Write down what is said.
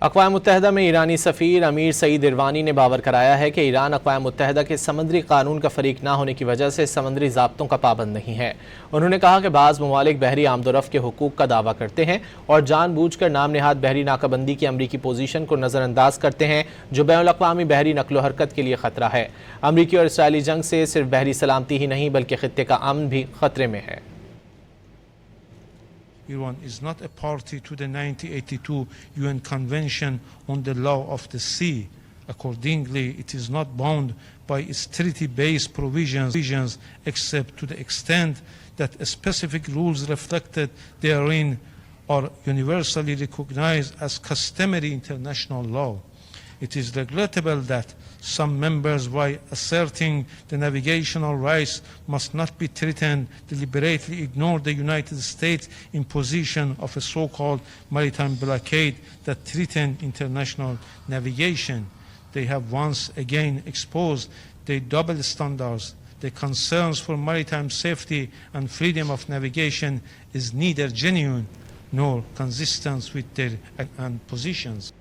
अक़वाम मुत्तहिदा में ईरानी सफ़ीर अमीर सईद इरवानी ने बावर कराया है कि ईरान अक़वाम मुत्तहिदा के समंदरी कानून का फ़रीक ना होने की वजह से समंदरी ज़ाब्तों का पाबंद नहीं है। उन्होंने कहा कि बाज़ ममालिक बहरी आमदोरफ़्त के हुकूक़ का दावा करते हैं और जानबूझकर नाम नहाद बहरी नाकाबंदी की अमरीकी पोजीशन को नज़रअंदाज करते हैं, जो बैनुल-अक़वामी बहरी नक़्लो हरकत के लिए ख़तरा है। अमरीकी और इसराइली जंग से सिर्फ बहरी सलामती ही नहीं बल्कि ख़ित्ते का अमन भी ख़तरे में है। Iran is not a party to the 1982 UN Convention on the Law of the Sea. Accordingly, it is not bound by its treaty-based provisions except to the extent that specific rules reflected therein are universally recognized as customary international law. It is regrettable that some members, while asserting the navigational rights must not be threatened, deliberately ignore the United States imposition of a so-called maritime blockade that threatened international navigation. They have once again exposed their double standards. The concerns for maritime safety and freedom of navigation is neither genuine nor consistent with their positions.